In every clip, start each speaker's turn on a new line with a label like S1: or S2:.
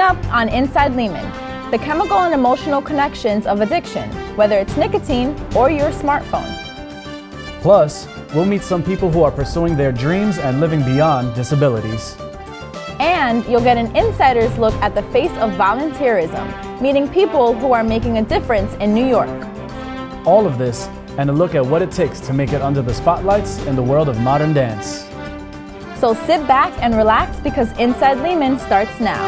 S1: up on Inside LEHMAN, the chemical and emotional connections of addiction, whether it's nicotine or your smartphone.
S2: Plus, we'll meet some people who are pursuing their dreams and living beyond disabilities.
S1: And you'll get an insider's look at the face of volunteerism, meeting people who are making a difference in New York.
S2: All of this and a look at what it takes to make it under the spotlights in the world of modern dance.
S1: So sit back and relax because Inside LEHMAN starts now.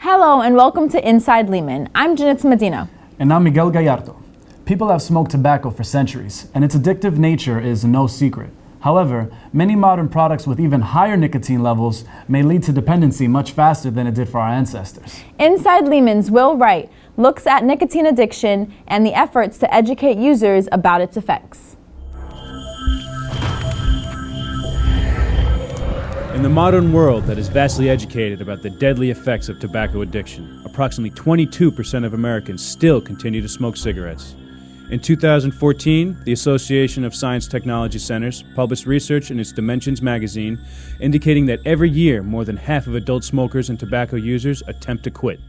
S1: Hello and welcome to Inside LEHMAN. I'm Janitz Medina.
S2: And I'm Miguel Gallardo. People have smoked tobacco for centuries, and its addictive nature is no secret. However, many modern products with even higher nicotine levels may lead to dependency much faster than it did for our ancestors.
S1: Inside LEHMAN's Will Wright looks at nicotine addiction and the efforts to educate users about its effects.
S3: In the modern world that is vastly educated about the deadly effects of tobacco addiction, approximately 22% of Americans still continue to smoke cigarettes. In 2014, the Association of Science Technology Centers published research in its Dimensions magazine indicating that every year more than half of adult smokers and tobacco users attempt to quit.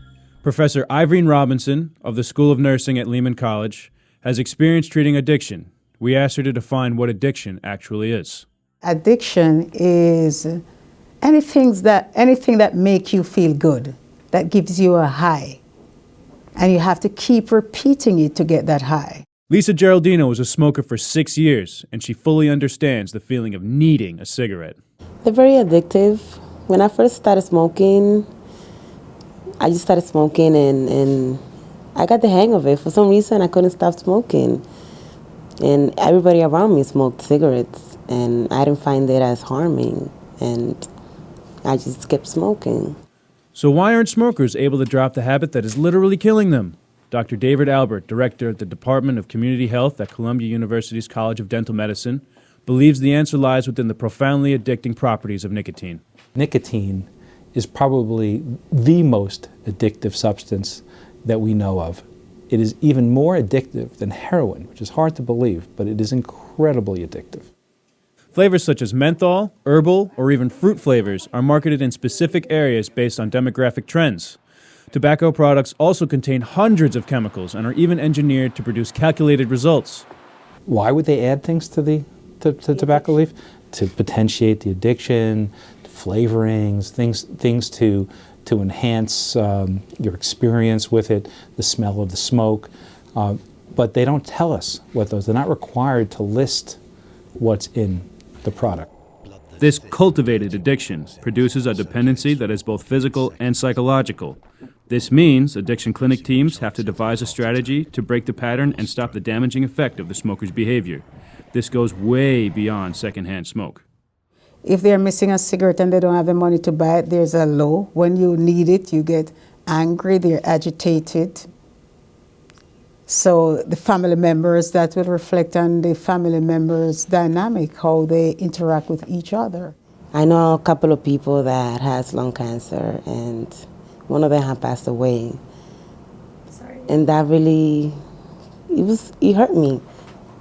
S3: Professor Irene Robinson of the School of Nursing at Lehman College has experience treating addiction. We asked her to define what addiction actually is.
S4: Addiction is anything that makes you feel good, that gives you a high, and you have to keep repeating it to get that high.
S3: Lisa Geraldino was a smoker for 6 years, and she fully understands the feeling of needing a cigarette.
S5: They're very addictive. When I first started smoking, I just started smoking and I got the hang of it. For some reason, I couldn't stop smoking. And everybody around me smoked cigarettes, and I didn't find it as harming, and I just kept smoking.
S3: So why aren't smokers able to drop the habit that is literally killing them? Dr. David Albert, director at the Department of Community Health at Columbia University's College of Dental Medicine, believes the answer lies within the profoundly addicting properties of nicotine.
S6: Nicotine is probably the most addictive substance that we know of. It is even more addictive than heroin, which is hard to believe, but it is incredibly addictive.
S3: Flavors such as menthol, herbal, or even fruit flavors are marketed in specific areas based on demographic trends. Tobacco products also contain hundreds of chemicals and are even engineered to produce calculated results.
S6: Why would they add things to tobacco leaf? To potentiate the addiction, flavorings, things to enhance your experience with it, the smell of the smoke. But they don't tell us what those. They're not required to list what's in the product.
S3: This cultivated addiction produces a dependency that is both physical and psychological. This means addiction clinic teams have to devise a strategy to break the pattern and stop the damaging effect of the smoker's behavior. This goes way beyond secondhand smoke.
S4: If they're missing a cigarette and they don't have the money to buy it, there's a low. When you need it, you get angry, they're agitated. So the family members, that will reflect on the family members' dynamic, how they interact with each other.
S5: I know a couple of people that has lung cancer, and one of them had passed away. Sorry. And that really, it hurt me,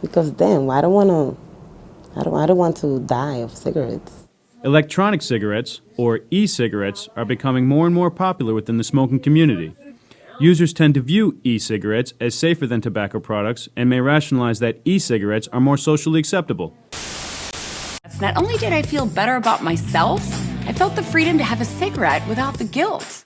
S5: because then I don't want to die of cigarettes.
S3: Electronic cigarettes, or e-cigarettes, are becoming more and more popular within the smoking community. Users tend to view e-cigarettes as safer than tobacco products and may rationalize that e-cigarettes are more socially acceptable.
S7: Not only did I feel better about myself, I felt the freedom to have a cigarette without the guilt.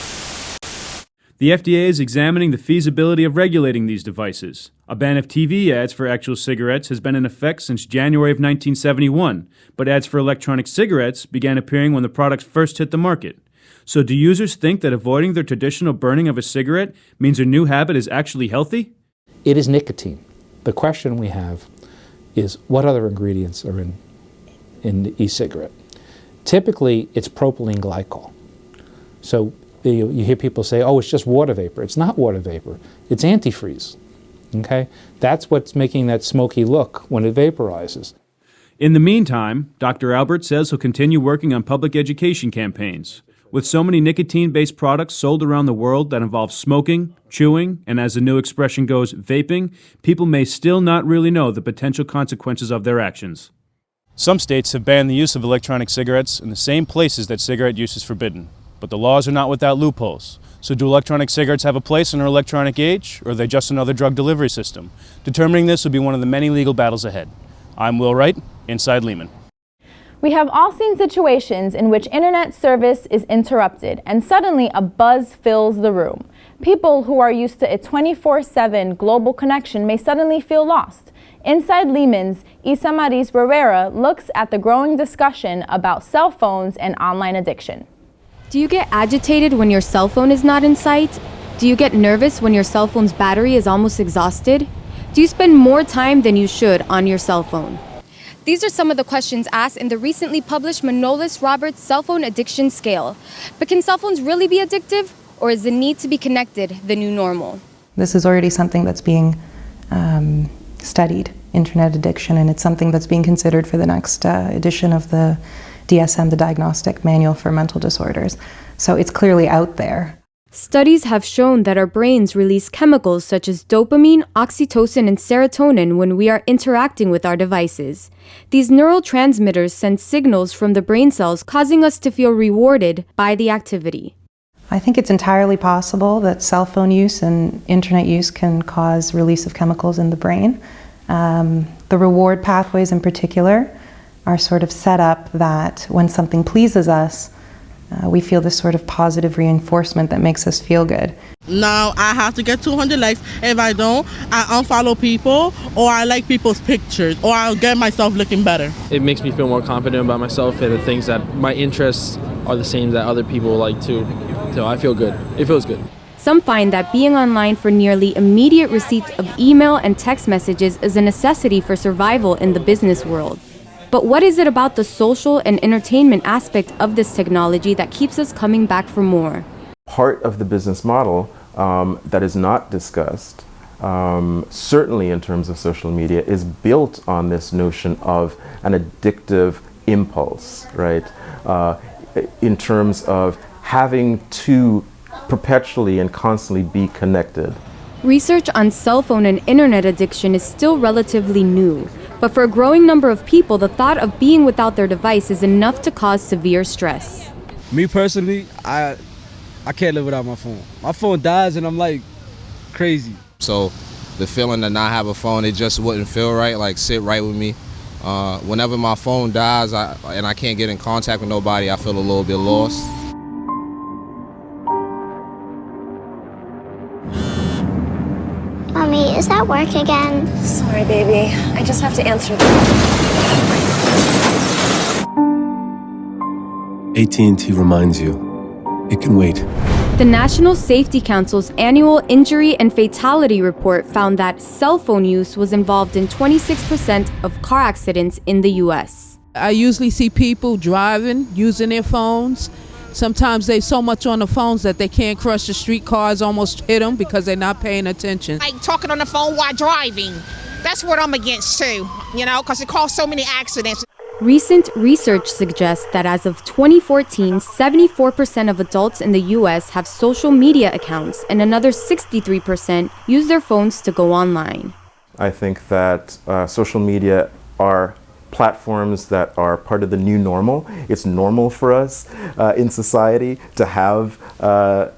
S3: The FDA is examining the feasibility of regulating these devices. A ban of TV ads for actual cigarettes has been in effect since January of 1971, but ads for electronic cigarettes began appearing when the products first hit the market. So do users think that avoiding their traditional burning of a cigarette means their new habit is actually healthy?
S6: It is nicotine. The question we have is what other ingredients are in the e-cigarette? Typically, it's propylene glycol. So you hear people say, oh, it's just water vapor. It's not water vapor. It's antifreeze. Okay? That's what's making that smoky look when it vaporizes.
S3: In the meantime, Dr. Albert says he'll continue working on public education campaigns. With so many nicotine-based products sold around the world that involve smoking, chewing, and as the new expression goes, vaping, people may still not really know the potential consequences of their actions. Some states have banned the use of electronic cigarettes in the same places that cigarette use is forbidden. But the laws are not without loopholes. So do electronic cigarettes have a place in our electronic age, or are they just another drug delivery system? Determining this will be one of the many legal battles ahead. I'm Will Wright, Inside Lehman.
S1: We have all seen situations in which internet service is interrupted and suddenly a buzz fills the room. People who are used to a 24/7 global connection may suddenly feel lost. Inside Lehman's Isa Maris Rivera looks at the growing discussion about cell phones and online addiction.
S8: Do you get agitated when your cell phone is not in sight? Do you get nervous when your cell phone's battery is almost exhausted? Do you spend more time than you should on your cell phone? These are some of the questions asked in the recently published Manolis-Roberts Cell Phone Addiction Scale. But can cell phones really be addictive, or is the need to be connected the new normal?
S9: This is already something that's being studied, internet addiction, and it's something that's being considered for the next edition of the DSM, the Diagnostic Manual for Mental Disorders. So it's clearly out there.
S8: Studies have shown that our brains release chemicals such as dopamine, oxytocin, and serotonin when we are interacting with our devices. These neurotransmitters send signals from the brain cells, causing us to feel rewarded by the activity.
S9: I think it's entirely possible that cell phone use and internet use can cause release of chemicals in the brain. The reward pathways in particular are sort of set up that when something pleases us, we feel this sort of positive reinforcement that makes us feel good.
S10: Now I have to get 200 likes. If I don't, I unfollow people, or I like people's pictures, or I'll get myself looking better.
S11: It makes me feel more confident about myself and the things that my interests are the same that other people like too. So I feel good. It feels good.
S8: Some find that being online for nearly immediate receipt of email and text messages is a necessity for survival in the business world. But what is it about the social and entertainment aspect of this technology that keeps us coming back for more?
S12: Part of the business model that is not discussed, certainly in terms of social media, is built on this notion of an addictive impulse, right? In terms of having to perpetually and constantly be connected.
S8: Research on cell phone and internet addiction is still relatively new. But for a growing number of people, the thought of being without their device is enough to cause severe stress.
S13: Me personally, I can't live without my phone. My phone dies and I'm like crazy.
S14: So the feeling to not have a phone, it just wouldn't feel right, like sit right with me. Whenever my phone dies and I can't get in contact with nobody, I feel a little bit lost.
S15: Mommy, is that work again?
S16: Sorry, baby. I just have to answer the
S17: AT&T reminds you, it can wait.
S8: The National Safety Council's annual injury and fatality report found that cell phone use was involved in 26% of car accidents in the U.S.
S18: I usually see people driving, using their phones. Sometimes they're so much on the phones that they can't cross the street. Cars almost hit them because they're not paying attention.
S19: Like talking on the phone while driving. That's what I'm against too, because it caused so many accidents.
S8: Recent research suggests that as of 2014, 74% of adults in the U.S. have social media accounts, and another 63% use their phones to go online.
S12: I think that social media are platforms that are part of the new normal. It's normal for us in society to have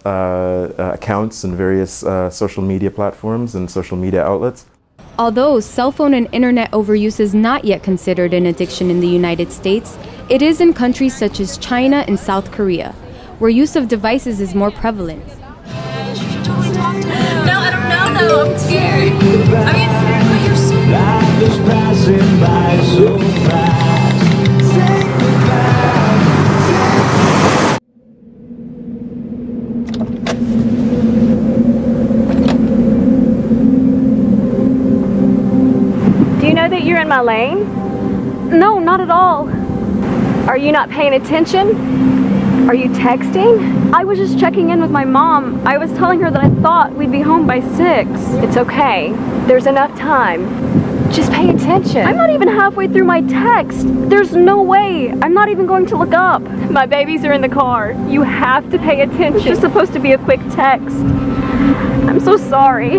S12: accounts in various social media platforms and social media outlets.
S8: Although cell phone and internet overuse is not yet considered an addiction in the United States, it is in countries such as China and South Korea, where use of devices is more prevalent.
S16: No, I don't know though. I'm scared. I mean, but you're so life is passing by so fast. Say
S20: Do you know that you're in my lane? No, not at all. Are you not paying attention? Are you texting? I was just checking in with my mom. I was telling her that I thought we'd be home by 6. It's okay. There's enough time. Just pay attention. I'm not even halfway through my text. There's no way. I'm not even going to look up. My babies are in the car. You have to pay attention. It's just supposed to be a quick text. I'm so sorry.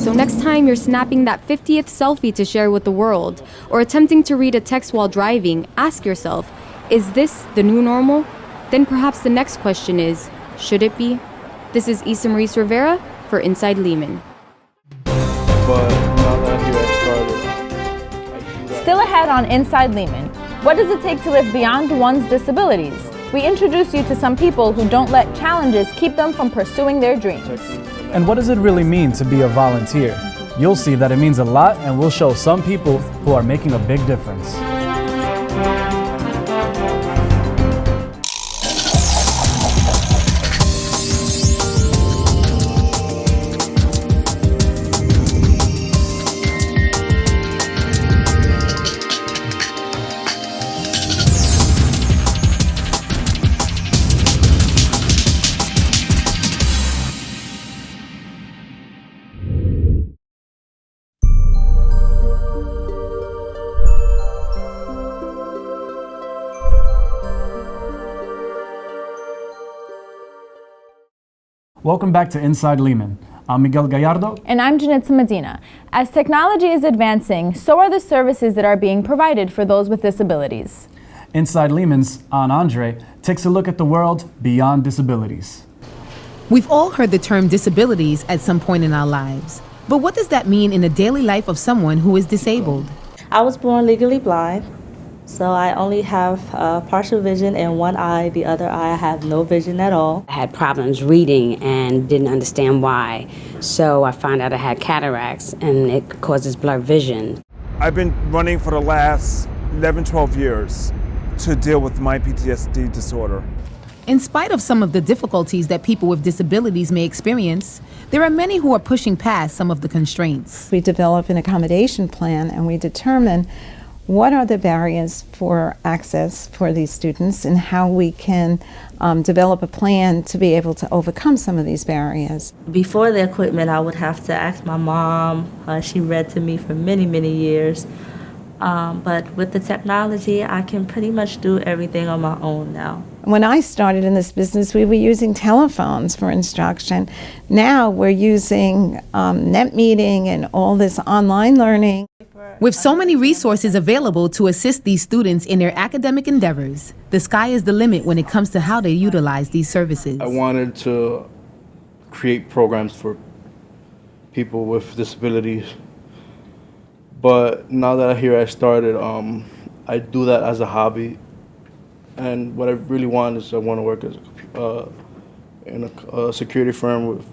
S8: So next time you're snapping that 50th selfie to share with the world, or attempting to read a text while driving, ask yourself, is this the new normal? Then perhaps the next question is, should it be? This is Issa Maurice Rivera for Inside Lehman.
S1: Still ahead on Inside Lehman, what does it take to live beyond one's disabilities? We introduce you to some people who don't let challenges keep them from pursuing their dreams.
S2: And what does it really mean to be a volunteer? You'll see that it means a lot, and we'll show some people who are making a big difference. Welcome back to Inside Lehman. I'm Miguel Gallardo.
S1: And I'm Janitza Medina. As technology is advancing, so are the services that are being provided for those with disabilities.
S2: Inside Lehman's Ann Andre takes a look at the world beyond disabilities.
S15: We've all heard the term disabilities at some point in our lives. But what does that mean in the daily life of someone who is disabled?
S21: I was born legally blind, so I only have partial vision in one eye. The other eye, I have no vision at all.
S22: I had problems reading and didn't understand why. So I found out I had cataracts and it causes blurred vision.
S23: I've been running for the last 11, 12 years to deal with my PTSD disorder.
S15: In spite of some of the difficulties that people with disabilities may experience, there are many who are pushing past some of the constraints.
S24: We develop an accommodation plan and we determine what are the barriers for access for these students and how we can develop a plan to be able to overcome some of these barriers.
S21: Before the equipment, I would have to ask my mom. She read to me for many, many years. But with the technology, I can pretty much do everything on my own now.
S24: When I started in this business, we were using telephones for instruction. Now we're using net meeting and all this online learning.
S15: With so many resources available to assist these students in their academic endeavors, the sky is the limit when it comes to how they utilize these services.
S25: I wanted to create programs for people with disabilities, but now that I started, I do that as a hobby, and what I really want is I want to work as in a security firm with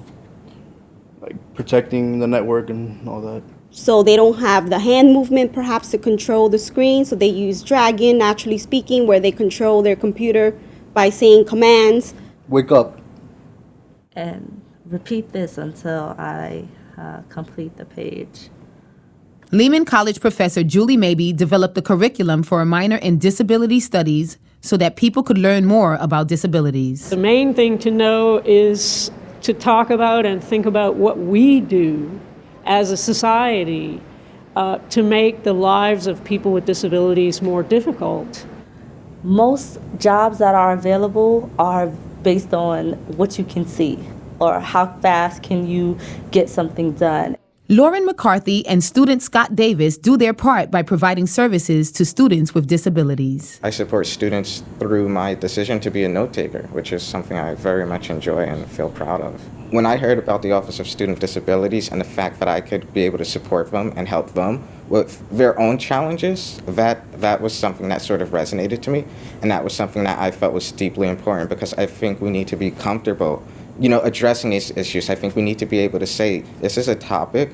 S25: protecting the network and all that.
S26: So they don't have the hand movement perhaps to control the screen, so they use dragging, naturally speaking, where they control their computer by saying commands.
S25: Wake up.
S21: And repeat this until I complete the page.
S15: Lehman College professor Julie Mabey developed a curriculum for a minor in disability studies so that people could learn more about disabilities.
S27: The main thing to know is to talk about and think about what we do as a society to make the lives of people with disabilities more difficult.
S21: Most jobs that are available are based on what you can see or how fast can you get something done.
S15: Lauren McCarthy and student Scott Davis do their part by providing services to students with disabilities.
S28: I support students through my decision to be a note taker, which is something I very much enjoy and feel proud of. When I heard about the Office of Student Disabilities and the fact that I could be able to support them and help them with their own challenges, that was something that sort of resonated to me, and that was something that I felt was deeply important because I think we need to be comfortable addressing these issues. I think we need to be able to say, this is a topic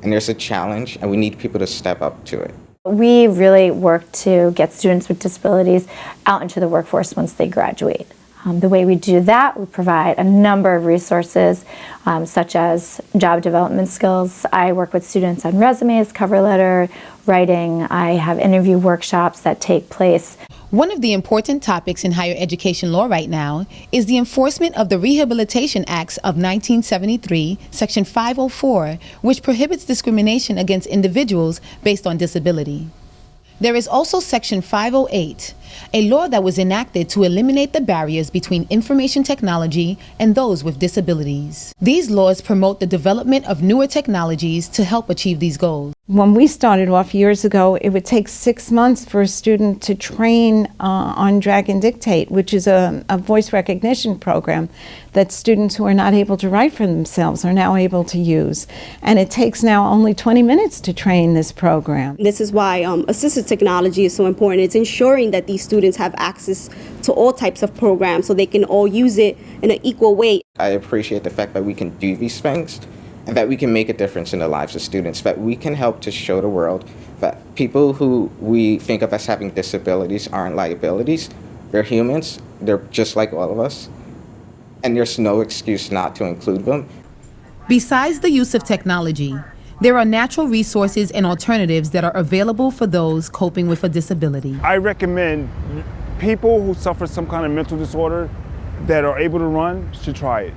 S28: and there's a challenge and we need people to step up to it.
S29: We really work to get students with disabilities out into the workforce once they graduate. The way we do that, we provide a number of resources, such as job development skills. I work with students on resumes, cover letter, writing. I have interview workshops that take place.
S15: One of the important topics in higher education law right now is the enforcement of the Rehabilitation Acts of 1973, Section 504, which prohibits discrimination against individuals based on disability. There is also Section 508, a law that was enacted to eliminate the barriers between information technology and those with disabilities. These laws promote the development of newer technologies to help achieve these goals.
S24: When we started off years ago, it would take 6 months for a student to train on Drag and Dictate, which is a voice recognition program that students who are not able to write for themselves are now able to use. And it takes now only 20 minutes to train this program.
S26: This is why assistive technology is so important. It's ensuring that these students have access to all types of programs so they can all use it in an equal way.
S28: I appreciate the fact that we can do these things and that we can make a difference in the lives of students, that we can help to show the world that people who we think of as having disabilities aren't liabilities. They're humans. They're just like all of us. And there's no excuse not to include them.
S15: Besides the use of technology, there are natural resources and alternatives that are available for those coping with a disability.
S23: I recommend people who suffer some kind of mental disorder that are able to run should try it.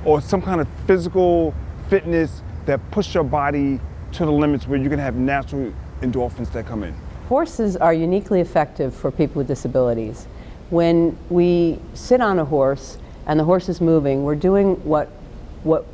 S23: Or some kind of physical fitness that push your body to the limits where you can have natural endorphins that come in.
S3: Horses are uniquely effective for people with disabilities. When we sit on a horse and the horse is moving, we're doing what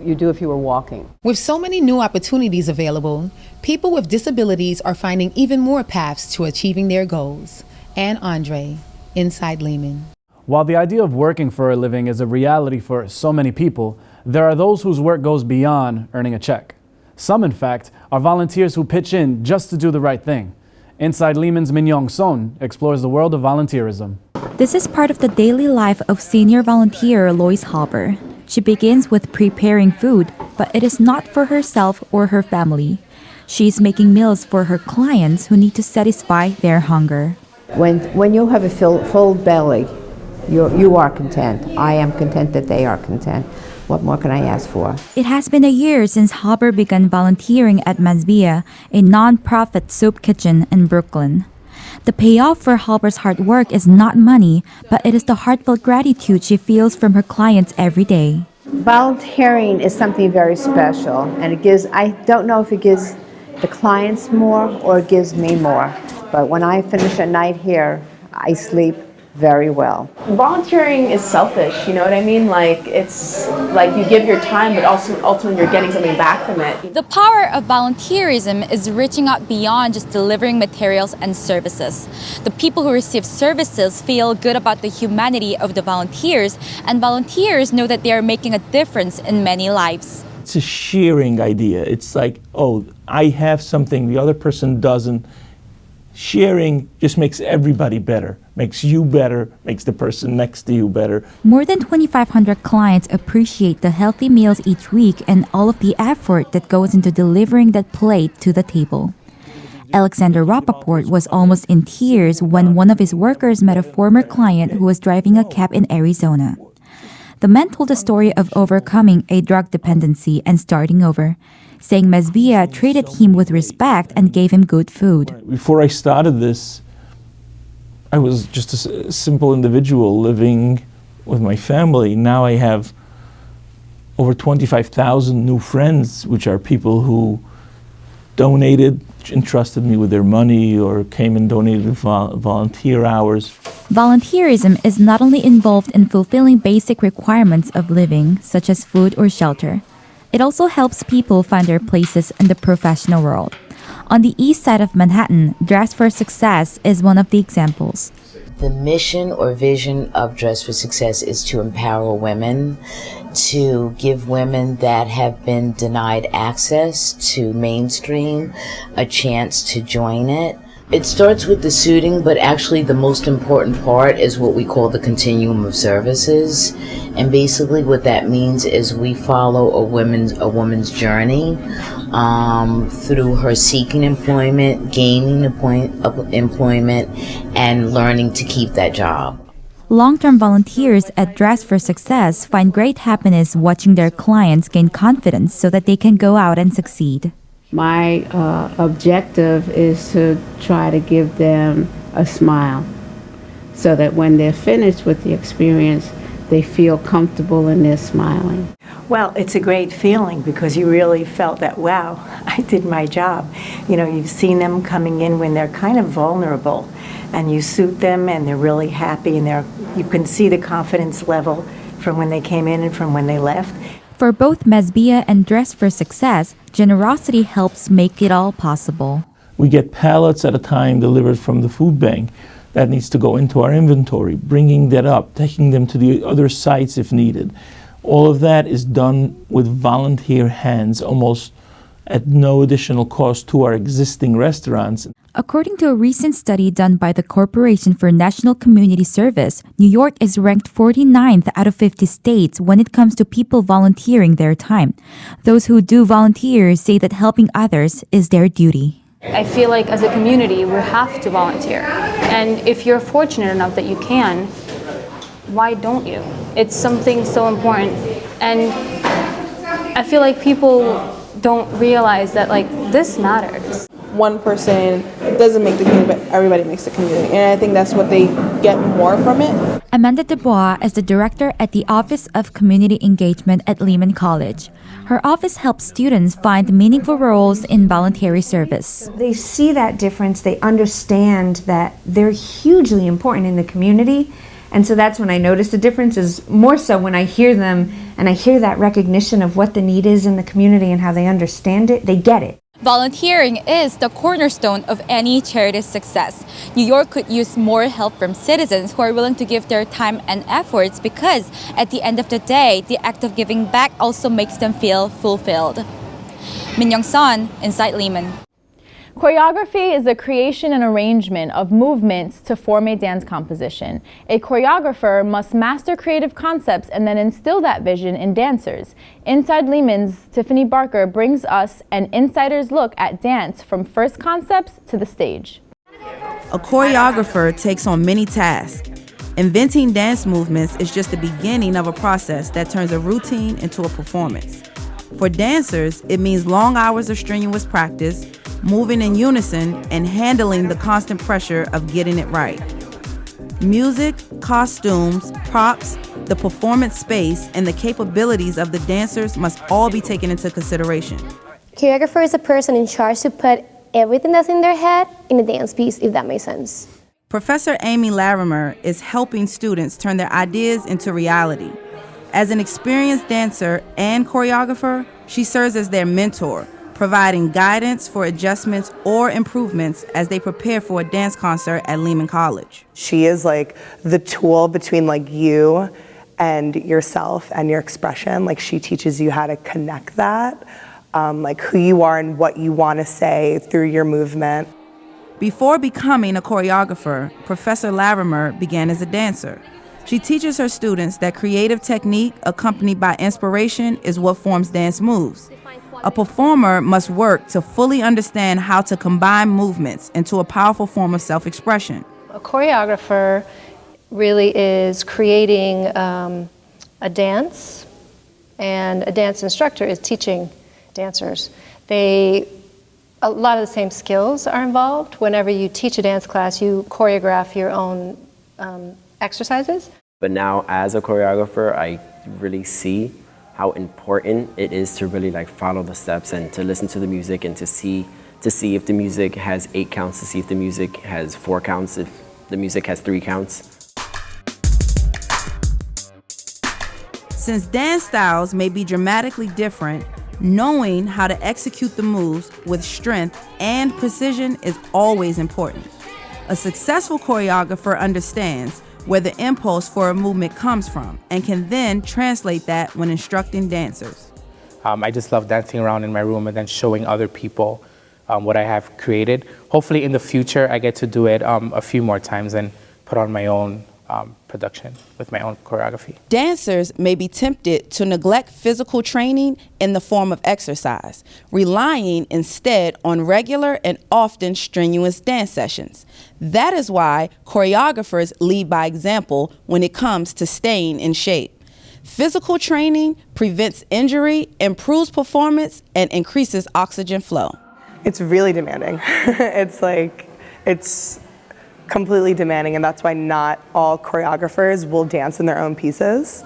S3: you do if you were walking.
S15: With so many new opportunities available, people with disabilities are finding even more paths to achieving their goals. Anne Andre, Inside Lehman.
S2: While the idea of working for a living is a reality for so many people, there are those whose work goes beyond earning a check. Some, in fact, are volunteers who pitch in just to do the right thing. Inside Lehman's Min Young Son explores the world of volunteerism.
S4: This is part of the daily life of senior volunteer Lois Halber. She begins with preparing food, but it is not for herself or her family. She's making meals for her clients who need to satisfy their hunger.
S5: When you have a full belly, you are content. I am content that they are content. What more can I ask for?
S4: It has been a year since Halber began volunteering at Masbia, a non-profit soup kitchen in Brooklyn. The payoff for Halber's hard work is not money, but it is the heartfelt gratitude she feels from her clients every day.
S5: Volunteering is something very special, and I don't know if it gives the clients more or it gives me more, but when I finish a night here, I sleep very well.
S6: Volunteering is selfish, you know what I mean? Like, it's like you give your time, but also ultimately you're getting something back from it.
S4: The power of volunteerism is reaching out beyond just delivering materials and services. The people who receive services feel good about the humanity of the volunteers, and volunteers know that they are making a difference in many lives.
S7: It's a sharing idea. It's like, oh, I have something the other person doesn't. Sharing just makes everybody better, makes you better, makes the person next to you better.
S4: More than 2,500 clients appreciate the healthy meals each week and all of the effort that goes into delivering that plate to the table. Alexander Rappaport was almost in tears when one of his workers met a former client who was driving a cab in Arizona. The man told the story of overcoming a drug dependency and starting over, saying Masbia treated him with respect and gave him good food.
S7: Before I started this, I was just a simple individual living with my family. Now I have over 25,000 new friends, which are people who donated, entrusted me with their money, or came and donated volunteer hours.
S4: Volunteerism is not only involved in fulfilling basic requirements of living, such as food or shelter. It also helps people find their places in the professional world. On the east side of Manhattan, Dress for Success is one of the examples.
S9: The mission or vision of Dress for Success is to empower women, to give women that have been denied access to mainstream a chance to join it. It starts with the suiting, but actually the most important part is what we call the continuum of services. And basically what that means is we follow a woman's journey through her seeking employment, gaining employment, and learning to keep that job.
S4: Long-term volunteers at Dress for Success find great happiness watching their clients gain confidence so that they can go out and succeed.
S10: My objective is to try to give them a smile so that when they're finished with the experience, they feel comfortable and they're smiling.
S11: Well, it's a great feeling because you really felt that, wow, I did my job. You know, you've seen them coming in when they're kind of vulnerable, and you suit them and they're really happy, and you can see the confidence level from when they came in and from when they left.
S4: For both Mesbia and Dress for Success, generosity helps make it all possible.
S7: We get pallets at a time delivered from the food bank. That needs to go into our inventory, bringing that up, taking them to the other sites if needed. All of that is done with volunteer hands, almost at no additional cost to our existing restaurants.
S4: According to a recent study done by the Corporation for National Community Service, New York is ranked 49th out of 50 states when it comes to people volunteering their time. Those who do volunteer say that helping others is their duty.
S12: I feel like as a community, we have to volunteer. And if you're fortunate enough that you can, why don't you? It's something so important. And I feel like people don't realize that, like, this matters.
S13: One person doesn't make the community, but everybody makes the community. And I think that's what they get more from it.
S4: Amanda Dubois is the director at the Office of Community Engagement at Lehman College. Her office helps students find meaningful roles in voluntary service.
S14: They see that difference, they understand that they're hugely important in the community. And so that's when I notice the difference, is more so when I hear them and I hear that recognition of what the need is in the community and how they understand it, they get it.
S16: Volunteering is the cornerstone of any charity's success. New York could use more help from citizens who are willing to give their time and efforts, because at the end of the day, the act of giving back also makes them feel fulfilled. Min Young Son, Inside Lehman.
S1: Choreography is the creation and arrangement of movements to form a dance composition. A choreographer must master creative concepts and then instill that vision in dancers. Inside Lehman's Tiffany Barker brings us an insider's look at dance from first concepts to the stage.
S17: A choreographer takes on many tasks. Inventing dance movements is just the beginning of a process that turns a routine into a performance. For dancers, it means long hours of strenuous practice, moving in unison, and handling the constant pressure of getting it right. Music, costumes, props, the performance space, and the capabilities of the dancers must all be taken into consideration.
S18: Choreographer is a person in charge to put everything that's in their head in a dance piece, if that makes sense.
S17: Professor Amy Larimer is helping students turn their ideas into reality. As an experienced dancer and choreographer, she serves as their mentor, providing guidance for adjustments or improvements as they prepare for a dance concert at Lehman College.
S19: She is like the tool between like you and yourself and your expression. Like, she teaches you how to connect that, like who you are and what you want to say through your movement.
S17: Before becoming a choreographer, Professor Larimer began as a dancer. She teaches her students that creative technique accompanied by inspiration is what forms dance moves. A performer must work to fully understand how to combine movements into a powerful form of self-expression.
S30: A choreographer really is creating a dance, and a dance instructor is teaching dancers. A lot of the same skills are involved. Whenever you teach a dance class, you choreograph your own exercises.
S31: But now, as a choreographer, I really see how important it is to really like follow the steps and to listen to the music and to see if the music has 8 counts, to see if the music has 4 counts, if the music has 3 counts.
S17: Since dance styles may be dramatically different, knowing how to execute the moves with strength and precision is always important. A successful choreographer understands where the impulse for a movement comes from and can then translate that when instructing dancers.
S32: I just love dancing around in my room and then showing other people what I have created. Hopefully in the future I get to do it a few more times and put on my own production with my own choreography.
S17: Dancers may be tempted to neglect physical training in the form of exercise, relying instead on regular and often strenuous dance sessions. That is why choreographers lead by example when it comes to staying in shape. Physical training prevents injury, improves performance, and increases oxygen flow.
S19: It's really demanding. It's completely demanding, and that's why not all choreographers will dance in their own pieces.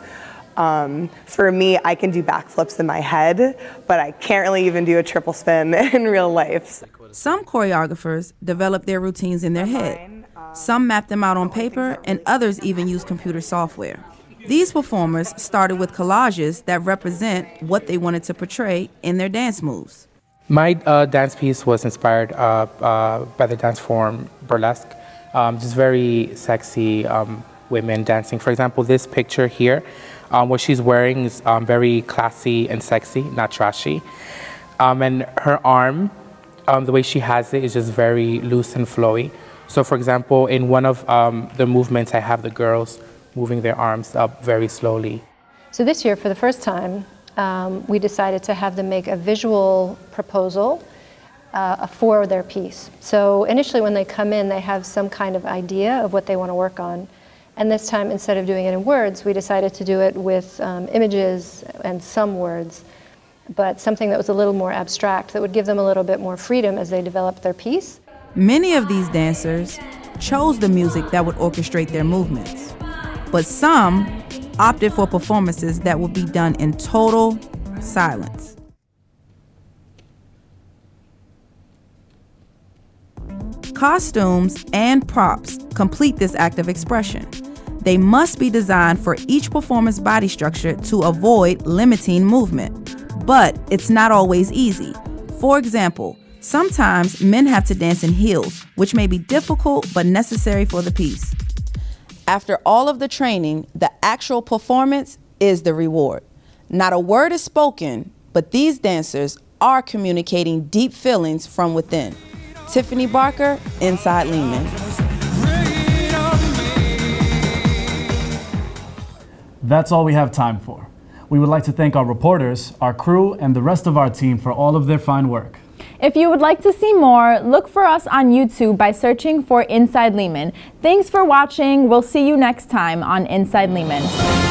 S19: For me, I can do backflips in my head, but I can't really even do a triple spin in real life.
S17: Some choreographers develop their routines in their head. Some map them out on paper, and others even use computer software. These performers started with collages that represent what they wanted to portray in their dance moves.
S32: My dance piece was inspired by the dance form burlesque. Just very sexy women dancing. For example, this picture here, what she's wearing is very classy and sexy, not trashy. And her arm, the way she has it is just very loose and flowy. So for example, in one of the movements, I have the girls moving their arms up very slowly.
S30: So this year, for the first time, we decided to have them make a visual proposal for their piece. So initially when they come in, they have some kind of idea of what they want to work on. And this time, instead of doing it in words, we decided to do it with images and some words, but something that was a little more abstract that would give them a little bit more freedom as they developed their piece.
S17: Many of these dancers chose the music that would orchestrate their movements, but some opted for performances that would be done in total silence. Costumes and props complete this act of expression. They must be designed for each performer's body structure to avoid limiting movement. But it's not always easy. For example, sometimes men have to dance in heels, which may be difficult but necessary for the piece. After all of the training, the actual performance is the reward. Not a word is spoken, but these dancers are communicating deep feelings from within. Tiffany Barker, Inside Lehman.
S2: That's all we have time for. We would like to thank our reporters, our crew, and the rest of our team for all of their fine work.
S1: If you would like to see more, look for us on YouTube by searching for Inside Lehman. Thanks for watching. We'll see you next time on Inside Lehman.